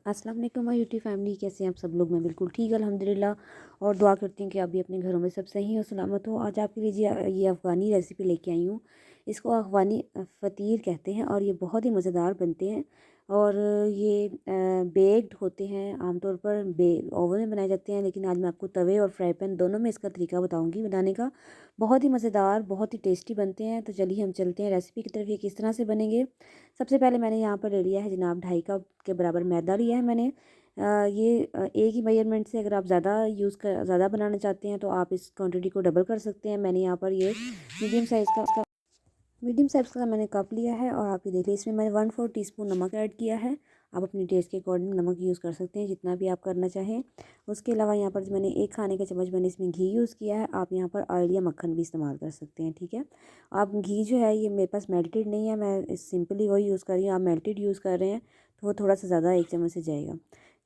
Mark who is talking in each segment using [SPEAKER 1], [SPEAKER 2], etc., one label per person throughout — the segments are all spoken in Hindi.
[SPEAKER 1] अस्सलाम वालेकुम माय यूट्यूब फैमिली, कैसे हैं आप सब लोग। मैं बिल्कुल ठीक अल्हम्दुलिल्लाह और दुआ करती हूँ कि आप भी अपने घरों में सब सही हो सलामत हो। आज आपके लिए ये अफ़गानी रेसिपी लेके आई हूँ। इसको अफ़गानी फ़तीर कहते हैं और ये बहुत ही मज़ेदार बनते हैं। और ये बेक्ड होते हैं, आमतौर पर ओवन में बनाए जाते हैं, लेकिन आज मैं आपको तवे और फ्राई पैन दोनों में इसका तरीका बताऊँगी बनाने का। बहुत ही मज़ेदार, बहुत ही टेस्टी बनते हैं। तो चलिए हम चलते हैं रेसिपी की तरफ। ये किस तरह से बनेंगे। सबसे पहले मैंने यहाँ पर ले लिया है जनाब 2.5 कप के बराबर मैदा लिया है मैंने। एक ही मेजरमेंट से अगर आप ज़्यादा बनाना चाहते हैं तो आप इस क्वांटिटी को डबल कर सकते हैं। मैंने यहाँ पर ये मीडियम साइज़ का मैंने कप लिया है और आप ये देख लीजिए इसमें मैंने 1/4 टीस्पून नमक ऐड किया है। आप अपनी टेस्ट के अकॉर्डिंग नमक यूज़ कर सकते हैं जितना भी आप करना चाहें। उसके अलावा यहाँ पर मैंने 1 खाने का चम्मच मैंने इसमें घी यूज़ किया है। आप यहाँ पर ऑयल या मक्खन भी इस्तेमाल कर सकते हैं, ठीक है। आप घी जो है ये मेरे पास मेल्टेड नहीं है, मैं सिंपली वही यूज़ कर रही हूँ। आप मेल्टेड यूज़ कर रहे हैं तो वो थोड़ा सा ज़्यादा 1 चम्मच से जाएगा।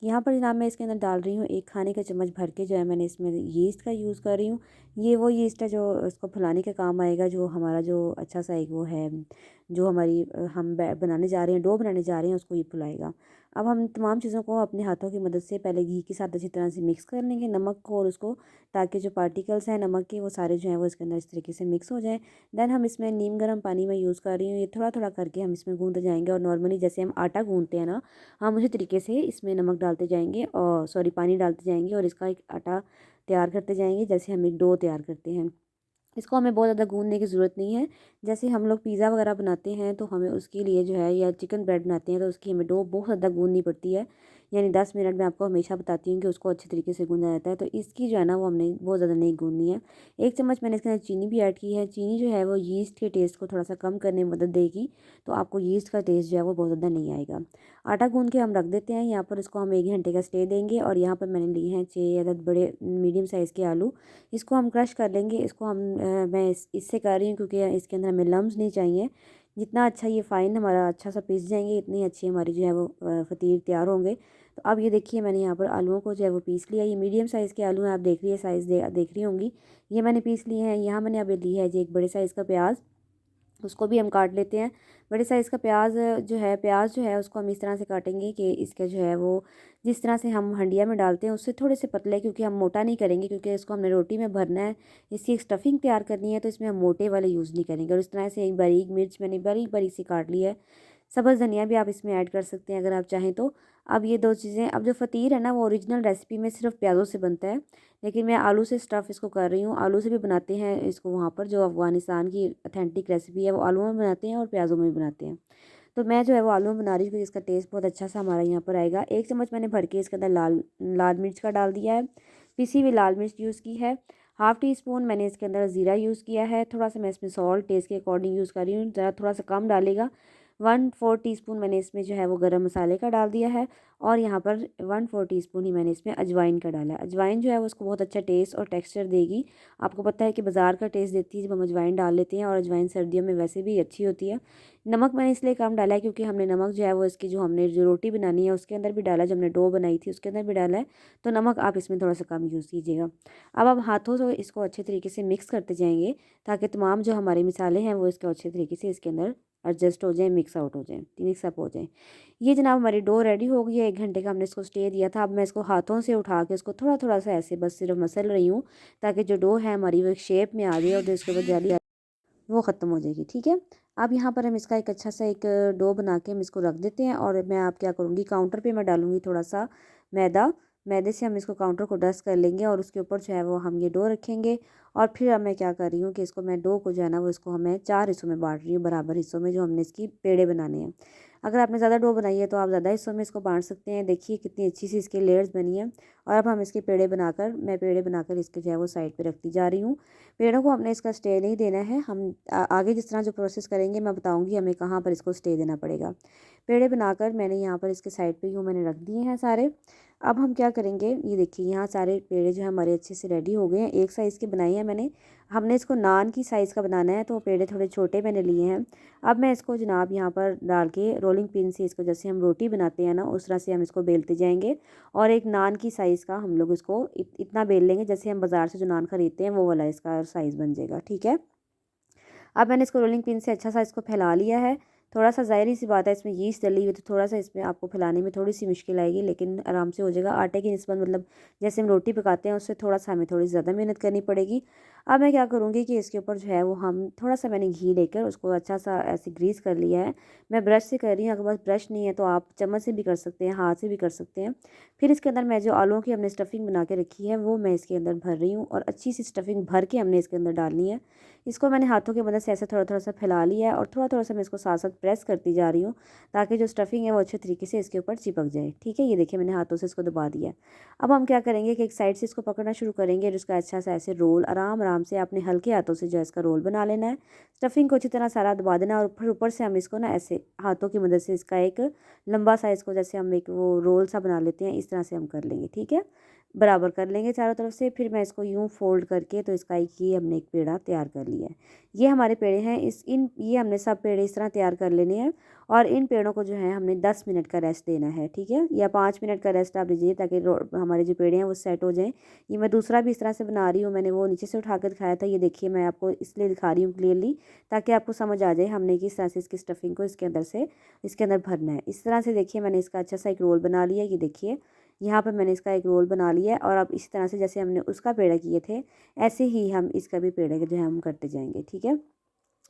[SPEAKER 1] यहाँ पर जनाब मैं इसके अंदर डाल रही हूँ 1 खाने का चम्मच भर के जो है मैंने इसमें यीस्ट का यूज़ कर रही हूँ। ये वो यीस्ट है जो इसको फुलाने के काम आएगा, जो हमारा जो अच्छा सा एक वो है, जो हमारी हम बनाने जा रहे हैं, डो बनाने जा रहे हैं, उसको ये फुलाएगा। अब हम तमाम चीज़ों को अपने हाथों की मदद से पहले घी के साथ अच्छी तरह से मिक्स कर लेंगे नमक को और उसको, ताकि जो पार्टिकल्स हैं नमक के वो सारे जो हैं वो इसके अंदर इस तरीके से मिक्स हो जाएँ। देन हम इसमें नीम गर्म पानी में यूज़ कर रही हूँ। ये थोड़ा थोड़ा करके हम इसमें गूँधते जाएंगे और नॉर्मली जैसे हम आटा गूँधते हैं ना, हम उसी तरीके से इसमें नमक डालते जाएंगे और पानी डालते जाएंगे और इसका एक आटा तैयार करते जाएंगे, जैसे हम एक डो तैयार करते हैं। इसको हमें बहुत ज़्यादा गूँधने की ज़रूरत नहीं है। जैसे हम लोग पिज़्ज़ा वगैरह बनाते हैं तो हमें उसके लिए जो है, या चिकन ब्रेड बनाते हैं तो उसकी हमें डो बहुत ज़्यादा गूँधनी पड़ती है। यानी 10 मिनट में आपको हमेशा बताती हूँ कि उसको अच्छे तरीके से गूँधा जाता है। तो इसकी जो है ना वो हमने बहुत ज़्यादा नहीं गूँधनी है। 1 चम्मच मैंने इसके अंदर चीनी भी ऐड की है। चीनी जो है वो यीस्ट के टेस्ट को थोड़ा सा कम करने में मदद देगी, तो आपको यीस्ट का टेस्ट जो है वो बहुत ज़्यादा नहीं आएगा। आटा गूँध के हम रख देते हैं यहाँ पर। इसको हम 1 घंटे का स्टे देंगे और यहाँ पर मैंने लिए हैं 6 अदद बड़े मीडियम साइज़ के आलू। इसको हम क्रश कर लेंगे। इसको मैं इससे कर रही हूँ क्योंकि इसके अंदर हमें लम्स नहीं चाहिए। जितना अच्छा ये फ़ाइन हमारा अच्छा सा पीस जाएंगे, इतनी अच्छी हमारी जो है वो फ़तीर तैयार होंगे। तो अब ये देखिए मैंने यहाँ पर आलूओं को जो है वो पीस लिया। ये मीडियम साइज़ के आलू हैं, आप देख रही है साइज़ देख रही होंगी। ये मैंने पीस लिए हैं। यहाँ मैंने अभी ली है जी एक बड़े साइज़ का प्याज, उसको भी हम काट लेते हैं। बड़े साइज़ का प्याज जो है उसको हम इस तरह से काटेंगे कि इसका जो है वो, जिस तरह से हम हंडिया में डालते हैं उससे थोड़े से पतले, क्योंकि हम मोटा नहीं करेंगे, क्योंकि इसको हमने रोटी में भरना है। इसकी एक स्टफिंग तैयार करनी है तो इसमें हम मोटे वाले यूज़ नहीं करेंगे। और इस तरह से एक बारीक मिर्च मैंने बारीक बारीक सी काट ली है। सब्ज़ धनिया भी आप इसमें ऐड कर सकते हैं अगर आप चाहें तो। अब ये 2 चीज़ें, अब जो फ़तीर है ना वो ओरिजिनल रेसिपी में सिर्फ प्याज़ों से बनता है, लेकिन मैं आलू से स्टफ़ इसको कर रही हूँ। आलू से भी बनाते हैं इसको वहाँ पर, जो अफ़गानिस्तान की ऑथेंटिक रेसिपी है वो आलू में बनाते हैं और प्याज़ों में भी बनाते हैं। तो मैं जो है वो आलू में बना रही हूँ क्योंकि इसका टेस्ट बहुत अच्छा सा हमारा यहाँ पर आएगा। 1 चम्मच मैंने भर के इसके अंदर लाल लाल मिर्च का डाल दिया है। पिसी हुई लाल मिर्च यूज़ की है। हाफ़ टी स्पून मैंने इसके अंदर ज़ीरा यूज़ किया है। थोड़ा सा मैं इसमें सॉल्ट टेस्ट के अकॉर्डिंग यूज़ कर रही हूँ, ज़रा थोड़ा सा कम डालेगा। 1/4 टीस्पून मैंने इसमें जो है वो गरम मसाले का डाल दिया है। और यहाँ पर 1/4 टीस्पून ही मैंने इसमें अजवाइन का डाला है। अजवाइन जो है वो उसको बहुत अच्छा टेस्ट और टेक्सचर देगी। आपको पता है कि बाज़ार का टेस्ट देती है जब हम अजवाइन डाल लेते हैं, और अजवाइन सर्दियों में वैसे भी अच्छी होती है। नमक मैंने इसलिए कम डाला है क्योंकि हमने नमक जो है वो इसकी, जो हमने जो रोटी बनानी है उसके अंदर भी डाला, जब हमने डो बनाई थी उसके अंदर भी डाला है। तो नमक आप इसमें थोड़ा सा कम यूज़ कीजिएगा। अब आप हाथों से इसको अच्छे तरीके से मिक्स करते जाएंगे, ताकि तमाम जो हमारे मिसाले हैं वो इसके अच्छे तरीके से इसके अंदर एडजस्ट हो जाए, मिक्स आउट हो जाए, मिक्सअप हो जाए। ये जनाब हमारी डो रेडी हो गई है। 1 घंटे का हमने इसको स्टे दिया था। अब मैं इसको हाथों से उठा के इसको थोड़ा थोड़ा सा ऐसे बस सिर्फ मसल रही हूँ, ताकि जो डो है हमारी वो एक शेप में आ जाए और जो इसके ऊपर जाली वो ख़त्म हो जाएगी, ठीक है। अब यहाँ पर हम इसका एक अच्छा सा एक डो बना के हम इसको रख देते हैं। और मैं आप क्या करूँगी, काउंटर पे मैं डालूँगी थोड़ा सा मैदा। मैदे से हम इसको काउंटर को डस्ट कर लेंगे और उसके ऊपर जो है वो हम ये डो रखेंगे। और फिर अब मैं क्या कर रही हूँ कि इसको मैं डो को जो है ना वो इसको हमें 4 हिस्सों में बांट रही हूँ, बराबर हिस्सों में, जो हमने इसकी पेड़े बनाने हैं। अगर आपने ज़्यादा डो बनाई है तो आप ज़्यादा हिस्सों में इसको बांट सकते हैं। देखिए कितनी अच्छी सी इसकी लेयर्स बनी है। और अब हम इसके पेड़े बनाकर इसके जो है वो साइड पे रखती जा रही हूँ। पेड़ों को हमने इसका स्टे नहीं देना है। हम आगे जिस तरह जो प्रोसेस करेंगे मैं बताऊंगी हमें कहाँ पर इसको स्टे देना पड़ेगा। पेड़े बनाकर मैंने यहाँ पर इसके साइड पे यूँ मैंने रख दिए हैं सारे। अब हम क्या करेंगे, ये देखिए यहाँ सारे पेड़े जो है हमारे अच्छे से रेडी हो गए हैं। एक साइज़ के बनाए हैं मैंने। हमने इसको नान की साइज़ का बनाना है, तो पेड़े थोड़े छोटे मैंने लिए हैं। अब मैं इसको जनाब यहाँ पर डाल के रोलिंग पिन से इसको, जैसे हम रोटी बनाते हैं ना उस तरह से हम इसको बेलते जाएंगे। और एक नान की साइज़ का हम लोग इसको इतना बेल लेंगे, जैसे हम बाज़ार से जो नान खरीदते हैं वो वाला इसका साइज़ बन जाएगा, ठीक है। अब मैंने इसको रोलिंग पिन से अच्छा सा इसको फैला लिया है, थोड़ा सा ज़ाहिर सी बात है इसमें यीस्ट डली हुई, तो थोड़ा सा इसमें आपको फैलाने में थोड़ी सी मुश्किल आएगी, लेकिन आराम से हो जाएगा। आटे की निस्बत मतलब जैसे हम रोटी पकाते हैं उससे थोड़ा सा हमें थोड़ी ज़्यादा मेहनत करनी पड़ेगी। अब मैं क्या करूँगी कि इसके ऊपर जो है वो हम थोड़ा सा मैंने घी लेकर उसको अच्छा सा ऐसे ग्रीस कर लिया है। मैं ब्रश से कर रही हूँ, अगर बस ब्रश नहीं है तो आप चम्मच से भी कर सकते हैं, हाथ से भी कर सकते हैं। फिर इसके अंदर मैं जो आलूओं की हमने स्टफिंग बना के रखी है वो मैं इसके अंदर भर रही हूँ, और अच्छी सी स्टफिंग भर के हमने इसके अंदर डालनी है। इसको मैंने हाथों की मदद से ऐसे थोड़ा थोड़ा सा फैला लिया है, और थोड़ा थोड़ा सा मैं इसको साथ साथ प्रेस करती जा रही हूँ ताकि जो स्टफिंग है वो अच्छे तरीके से इसके ऊपर चिपक जाए। ठीक है, ये देखिए मैंने हाथों से इसको दबा दिया है। अब हम क्या करेंगे कि एक साइड से इसको पकड़ना शुरू करेंगे, और इसका अच्छा सा ऐसे रोल आराम आराम से अपने हल्के हाथों से जो है इसका रोल बना लेना है। स्टफिंग को अच्छी तरह सारा दबा देना है, और फिर ऊपर से हम इसको ना ऐसे हाथों की मदद से इसका एक लंबा सा इसको जैसे हम एक वो रोल सा बना लेते हैं, इस तरह से हम कर लेंगे। ठीक है, बराबर कर लेंगे चारों तरफ से। फिर मैं इसको यूँ फोल्ड करके तो इसका एक ये हमने एक पेड़ा तैयार कर लिया है। ये हमारे पेड़े हैं, ये हमने सब पेड़े इस तरह तैयार कर लेने हैं, और इन पेड़ों को जो है हमने 10 मिनट का रेस्ट देना है। ठीक है, या 5 मिनट का रेस्ट आप दीजिए ताकि हमारे जो पेड़े हैं वो सेट हो जाएं। ये मैं दूसरा भी इस तरह से बना रही हूँ, मैंने वो नीचे से उठा कर दिखाया था, ये देखिए मैं आपको इसलिए दिखा रही हूँ क्लियरली ताकि आपको समझ आ जाए हमने किस तरह से इसकी स्टफिंग को इसके अंदर भरना है। इस तरह से देखिए मैंने इसका अच्छा सा एक रोल बना लिया, ये देखिए यहाँ पर मैंने इसका एक रोल बना लिया है। और अब इस तरह से जैसे हमने उसका पेड़ा किए थे ऐसे ही हम इसका भी पेड़ा जो है हम करते जाएंगे। ठीक है,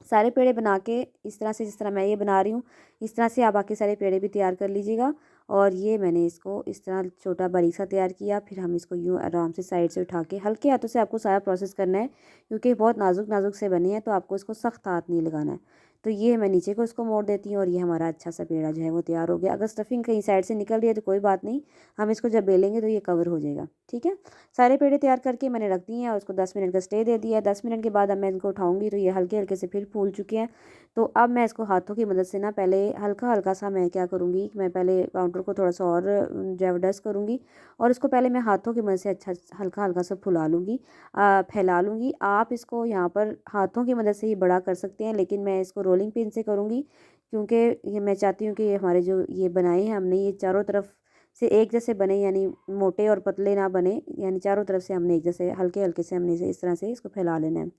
[SPEAKER 1] सारे पेड़े बना के इस तरह से जिस तरह मैं ये बना रही हूँ इस तरह से आप बाकी सारे पेड़े भी तैयार कर लीजिएगा। और ये मैंने इसको इस तरह छोटा बारीक सा तैयार किया, फिर हम इसको यूँ आराम से साइड से उठा के हल्के हाथों से आपको सारा प्रोसेस करना है, क्योंकि बहुत नाजुक नाजुक से बने हैं तो आपको इसको सख्त हाथ नहीं लगाना है। तो ये मैं नीचे को इसको मोड़ देती हूँ, और ये हमारा अच्छा सा पेड़ा जो है वो तैयार हो गया। अगर स्टफिंग कहीं साइड से निकल रही है तो कोई बात नहीं, हम इसको जब बेलेंगे तो ये कवर हो जाएगा। ठीक है, सारे पेड़े तैयार करके मैंने रख दिए हैं और उसको 10 मिनट का स्टे दे दिया है। 10 मिनट के बाद अब मैं इनको उठाऊंगी तो ये हल्के हल्के से फिर फूल चुके हैं। तो अब मैं इसको हाथों की मदद से ना पहले हल्का हल्का सा मैं क्या करूँगी कि मैं पहले काउंटर को थोड़ा सा और जो है डस्ट करूँगी, और इसको पहले मैं हाथों की मदद से अच्छा हल्का हल्का सा फुला लूँगी, फैला लूँगी। आप इसको यहाँ पर हाथों की मदद से ही बड़ा कर सकते हैं, लेकिन मैं इसको रोलिंग पिन से करूँगी, क्योंकि ये मैं चाहती हूँ कि ये हमारे जो ये बनाए हैं हमने ये चारों तरफ से एक जैसे बने, यानी मोटे और पतले ना बने, यानी चारों तरफ से हमने एक जैसे हल्के हल्के से हमने इसे इस तरह से इसको फैला लेना है।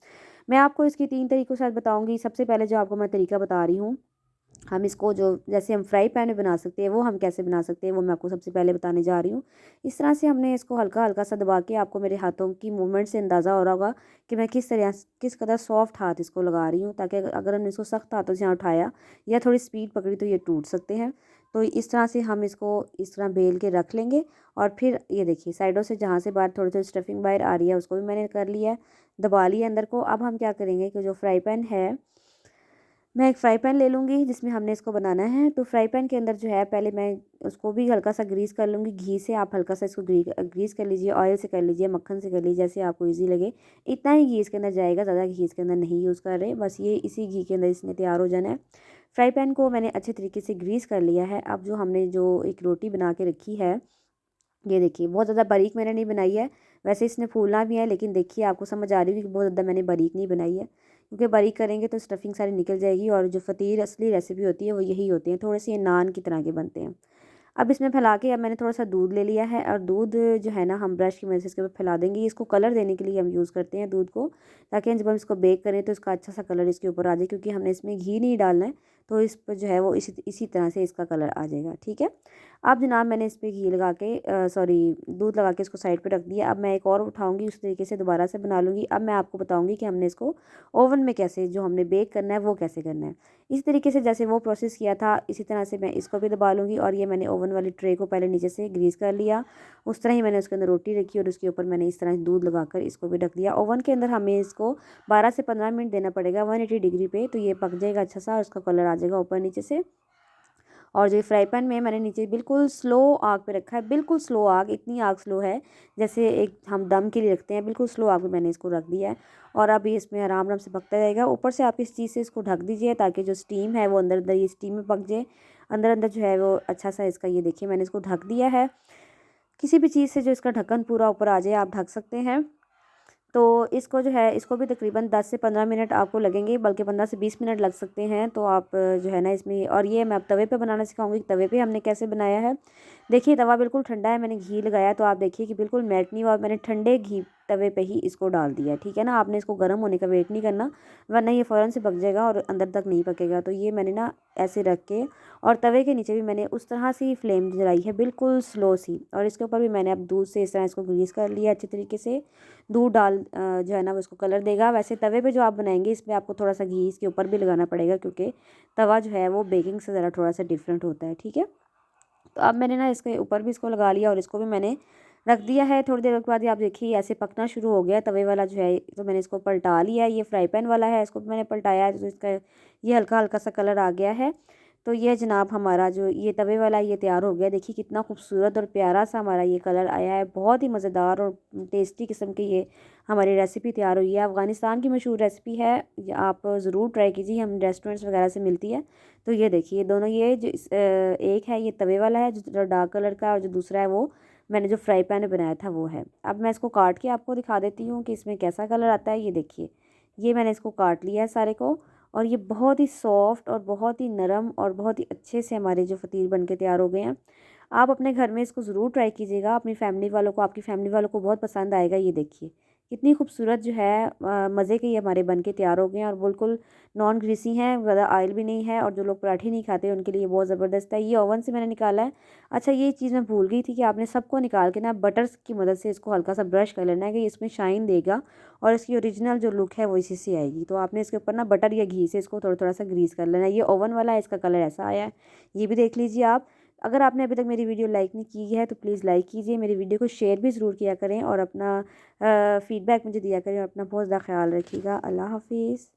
[SPEAKER 1] मैं आपको इसकी 3 तरीकों से बताऊंगी। सबसे पहले जो आपको मैं तरीका बता रही हूँ, हम इसको जो जैसे हम फ्राई पैन में बना सकते हैं वो हम कैसे बना सकते हैं वो मैं आपको सबसे पहले बताने जा रही हूँ। इस तरह से हमने इसको हल्का हल्का सा दबा के, आपको मेरे हाथों की मूवमेंट से अंदाज़ा हो रहा होगा कि मैं किस कदर सॉफ्ट हाथ इसको लगा रही हूँ, ताकि अगर हमने इसको सख्त हाथों से यहाँ उठाया या थोड़ी स्पीड पकड़ी तो ये टूट सकते हैं। तो इस तरह से हम इसको इस तरह बेल के रख लेंगे, और फिर ये देखिए साइडों से जहाँ से बाहर थोड़ी थोड़ी स्टफिंग बाहर आ रही है उसको भी मैंने कर लिया है, दबा लिया अंदर को। अब हम क्या करेंगे कि जो फ्राई पैन है, मैं एक फ्राई पैन ले लूँगी जिसमें हमने इसको बनाना है। तो फ्राई पैन के अंदर जो है पहले मैं उसको भी हल्का सा ग्रीस कर लूँगी घी से। आप हल्का सा इसको ग्रीस कर लीजिए, ऑयल से कर लीजिए, मक्खन से कर लीजिए, जैसे आपको इजी लगे। इतना ही घी इसके अंदर जाएगा, ज़्यादा घी इसके अंदर नहीं यूज़ कर रहे, बस ये इसी घी के अंदर इसने तैयार हो जाना है। फ्राई पैन को मैंने अच्छे तरीके से ग्रीस कर लिया है। अब जो हमने जो एक रोटी बना के रखी है, ये देखिए बहुत ज़्यादा बारीक मैंने नहीं बनाई है, वैसे इसने फूलना भी है, लेकिन देखिए आपको समझ आ रही होगी कि बहुत ज़्यादा मैंने बारीक नहीं बनाई है, क्योंकि बारीक करेंगे तो स्टफिंग सारी निकल जाएगी। और जो फ़तीर असली रेसिपी होती है वो यही होती है, थोड़े से ये नान की तरह के बनते हैं। अब इसमें फैला के अब मैंने थोड़ा सा दूध ले लिया है, और दूध जो है ना हम ब्रश की मदद से इसके ऊपर फैला देंगे। इसको कलर देने के लिए हम यूज़ करते हैं दूध को, ताकि जब हम इसको बेक करें तो इसका अच्छा सा कलर इसके ऊपर आ जाए, क्योंकि हमने इसमें घी नहीं डालना है, तो इस पर जो है वो इसी तरह से इसका कलर आ जाएगा। ठीक है, अब जनाब मैंने इस पर घी लगा के सॉरी दूध लगा के इसको साइड पे रख दिया। अब मैं एक और उठाऊंगी उस तरीके से दोबारा से बना लूँगी। अब मैं आपको बताऊंगी कि हमने इसको ओवन में कैसे जो हमने बेक करना है वो कैसे करना है। इस तरीके से जैसे वो प्रोसेस किया था इसी तरह से मैं इसको भी दबा लूँगी। और ये मैंने ओवन वाली ट्रे को पहले नीचे से ग्रीस कर लिया, उस तरह ही मैंने उसके अंदर रोटी रखी, और उसके ऊपर मैंने इस तरह दूध लगाकर इसको भी रख दिया। ओवन के अंदर हमें इसको 12 से 15 मिनट देना पड़ेगा 180 डिग्री पे, तो ये पक जाएगा अच्छा सा, और उसका कलर आ जाएगा ऊपर नीचे से। और जो फ्राई पैन में मैंने नीचे बिल्कुल स्लो आग पे रखा है, बिल्कुल स्लो आग, इतनी आग स्लो है जैसे एक हम दम के लिए रखते हैं, बिल्कुल स्लो आग पे मैंने इसको रख दिया है। और अभी इसमें आराम आराम से पकता जाएगा। ऊपर से आप इस चीज़ से इसको ढक दीजिए ताकि जो स्टीम है वो अंदर अंदर ये स्टीम में पक जाए, अंदर अंदर जो है वो अच्छा सा इसका। ये देखिए मैंने इसको ढक दिया है, किसी भी चीज़ से जो इसका ढक्कन पूरा ऊपर आ जाए आप ढक सकते हैं। तो इसको जो है इसको भी तकरीबन 10 से 15 मिनट आपको लगेंगे, बल्कि 15 से 20 मिनट लग सकते हैं। तो आप जो है ना इसमें, और ये मैं अब तवे पे बनाना सिखाऊंगी, तवे पे हमने कैसे बनाया है। देखिए तवा बिल्कुल ठंडा है, मैंने घी लगाया तो आप देखिए कि बिल्कुल मेल्ट नहीं हुआ। मैंने तवे पे ही इसको डाल दिया, ठीक है ना। आपने इसको गर्म होने का वेट नहीं करना, वरना ये फ़ौरन से पक जाएगा और अंदर तक नहीं पकेगा। तो ये मैंने ना ऐसे रख के, और तवे के नीचे भी मैंने उस तरह से ही फ्लेम जलाई है, बिल्कुल स्लो सी। और इसके ऊपर भी मैंने अब दूध से इस तरह इसको ग्रीस कर लिया अच्छे तरीके से। दूध डाल जो है ना वो इसको कलर देगा। वैसे तवे पे जो आप बनाएंगे इसमें आपको थोड़ा सा घी इसके ऊपर भी लगाना पड़ेगा, क्योंकि तवा जो है वो बेकिंग से ज़रा थोड़ा सा डिफरेंट होता है, ठीक है। तो अब मैंने ना इसके ऊपर भी इसको लगा लिया और इसको भी मैंने रख दिया है। थोड़ी देर के बाद ये आप देखिए ऐसे पकना शुरू हो गया तवे वाला जो है। तो मैंने इसको पलटा लिया है, ये फ्राई पैन वाला है, इसको भी मैंने पलटाया है, तो इसका ये हल्का हल्का सा कलर आ गया है। तो ये जनाब हमारा जो ये तवे वाला ये तैयार हो गया। देखिए कितना खूबसूरत और प्यारा सा हमारा ये कलर आया है। बहुत ही मज़ेदार और टेस्टी किस्म की ये हमारी रेसिपी तैयार हुई है। अफ़गानिस्तान की मशहूर रेसिपी है, आप ज़रूर ट्राई कीजिए, हम रेस्टोरेंट्स वगैरह से मिलती है। तो ये देखिए दोनों, ये जो एक है ये तवे वाला है जो डार्क कलर का, और जो दूसरा है वो मैंने जो फ्राई पैन में बनाया था वो है। अब मैं इसको काट के आपको दिखा देती हूँ कि इसमें कैसा कलर आता है। ये देखिए, ये मैंने इसको काट लिया है सारे को, और ये बहुत ही सॉफ्ट और बहुत ही नरम और बहुत ही अच्छे से हमारे जो फ़तीर बन के तैयार हो गए हैं। आप अपने घर में इसको ज़रूर ट्राई कीजिएगा, अपनी फैमिली वालों को, आपकी फैमिली वालों को बहुत पसंद आएगा। ये देखिए कितनी खूबसूरत जो है मज़े के ये हमारे बन के तैयार हो गए हैं, और बिल्कुल नॉन ग्रीसी हैं, ज़्यादा ऑयल भी नहीं है। और जो लोग पराठे नहीं खाते उनके लिए बहुत ज़बरदस्त है। ये ओवन से मैंने निकाला है। अच्छा, ये चीज़ मैं भूल गई थी कि आपने सबको निकाल के ना बटर की मदद से इसको हल्का सा ब्रश कर लेना है, कि इसमें शाइन देगा और इसकी ओरिजिनल जो लुक है वो इसी से आएगी। तो आपने इसके ऊपर ना बटर या घी से इसको थोड़ा थोड़ा सा ग्रीस कर लेना है। ये ओवन वाला है, इसका कलर ऐसा आया है, ये भी देख लीजिए आप। अगर आपने अभी तक मेरी वीडियो लाइक नहीं की है तो प्लीज़ लाइक कीजिए, मेरी वीडियो को शेयर भी ज़रूर किया करें, और अपना फ़ीडबैक मुझे दिया करें, और अपना बहुत ज़्यादा ख्याल रखिएगा। अल्लाह हाफिज़।